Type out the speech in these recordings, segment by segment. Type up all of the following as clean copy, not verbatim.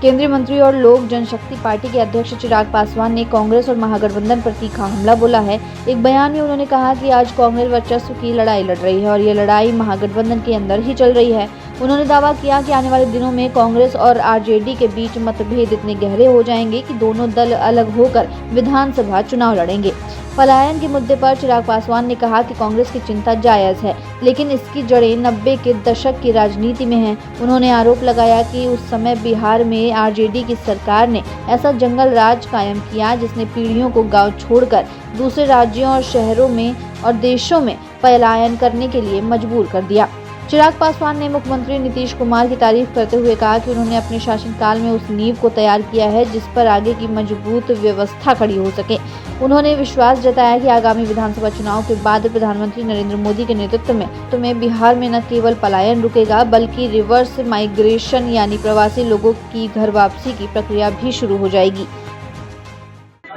केंद्रीय मंत्री और लोक जनशक्ति पार्टी के अध्यक्ष चिराग पासवान ने कांग्रेस और महागठबंधन पर तीखा हमला बोला है। एक बयान में उन्होंने कहा कि आज कांग्रेस वर्चस्व की लड़ाई लड़ रही है और ये लड़ाई महागठबंधन के अंदर ही चल रही है। उन्होंने दावा किया कि आने वाले दिनों में कांग्रेस और आरजेडी के बीच मतभेद इतने गहरे हो जाएंगे कि दोनों दल अलग होकर विधानसभा चुनाव लड़ेंगे। पलायन के मुद्दे पर चिराग पासवान ने कहा कि कांग्रेस की चिंता जायज है, लेकिन इसकी जड़ें 90 के दशक की राजनीति में हैं। उन्होंने आरोप लगाया कि उस समय बिहार में आरजेडी की सरकार ने ऐसा जंगल राज कायम किया जिसने पीढ़ियों को गांव छोड़कर दूसरे राज्यों और शहरों में और देशों में पलायन करने के लिए मजबूर कर दिया। चिराग पासवान ने मुख्यमंत्री नीतीश कुमार की तारीफ करते हुए कहा कि उन्होंने अपने शासनकाल में उस नींव को तैयार किया है जिस पर आगे की मजबूत व्यवस्था खड़ी हो सके। उन्होंने विश्वास जताया कि आगामी विधानसभा चुनाव के बाद प्रधानमंत्री नरेंद्र मोदी के नेतृत्व में बिहार में न केवल पलायन रुकेगा बल्कि रिवर्स माइग्रेशन यानी प्रवासी लोगों की घर वापसी की प्रक्रिया भी शुरू हो जाएगी।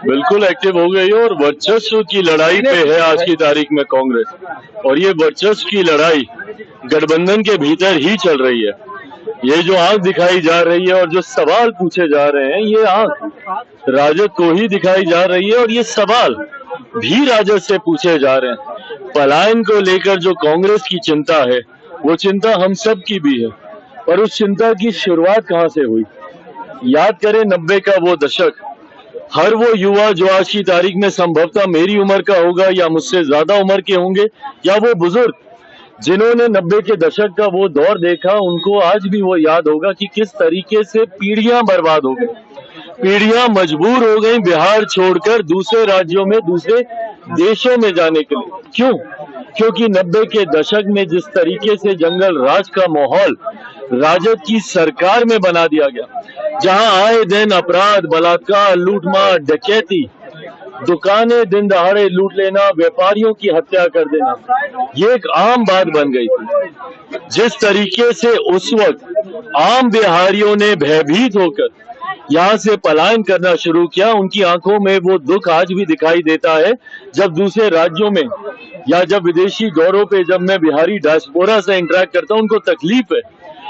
बिल्कुल एक्टिव हो गई है और वर्चस्व की लड़ाई पे है आज की तारीख में कांग्रेस। और ये वर्चस्व की लड़ाई गठबंधन के भीतर ही चल रही है। ये जो आंख दिखाई जा रही है और जो सवाल पूछे जा रहे हैं, ये आंख राजद को ही दिखाई जा रही है और ये सवाल भी राजद से पूछे जा रहे हैं। पलायन को लेकर जो कांग्रेस की चिंता है, वो चिंता हम सब की भी है। पर उस चिंता की शुरुआत कहाँ से हुई? याद करें 90 का वो दशक। हर वो युवा जो आज की तारीख में संभवतः मेरी उम्र का होगा या मुझसे ज्यादा उम्र के होंगे, या वो बुजुर्ग जिन्होंने 90 के दशक का वो दौर देखा, उनको आज भी वो याद होगा कि किस तरीके से पीढ़ियां बर्बाद हो गई, पीढ़ियां मजबूर हो गई बिहार छोड़कर दूसरे राज्यों में, दूसरे देशों में जाने के लिए। क्यों? क्योंकि 90 के दशक में जिस तरीके से जंगल राज का माहौल राजद की सरकार में बना दिया गया, जहां आए दिन अपराध, बलात्कार, लूटमार, डकैती, दुकानें दिन दहाड़े लूट लेना, व्यापारियों की हत्या कर देना, ये एक आम बात बन गई थी। जिस तरीके से उस वक्त आम बिहारियों ने भयभीत होकर यहाँ से पलायन करना शुरू किया, उनकी आंखों में वो दुख आज भी दिखाई देता है। जब दूसरे राज्यों में या जब विदेशी दौरों पे जब मैं बिहारी डायस्पोरा से इंटरेक्ट करता हूँ, उनको तकलीफ है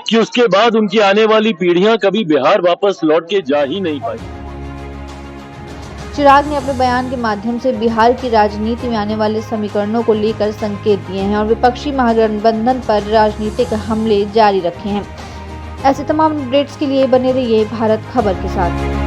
कि उसके बाद उनकी आने वाली पीढ़ियां कभी बिहार वापस लौट के जा ही नहीं पाई। चिराग ने अपने बयान के माध्यम से बिहार की राजनीति में आने वाले समीकरणों को लेकर संकेत दिए हैं और विपक्षी महागठबंधन पर राजनीतिक हमले जारी रखे हैं। ऐसे तमाम अपडेट्स के लिए बने रहिए भारत खबर के साथ।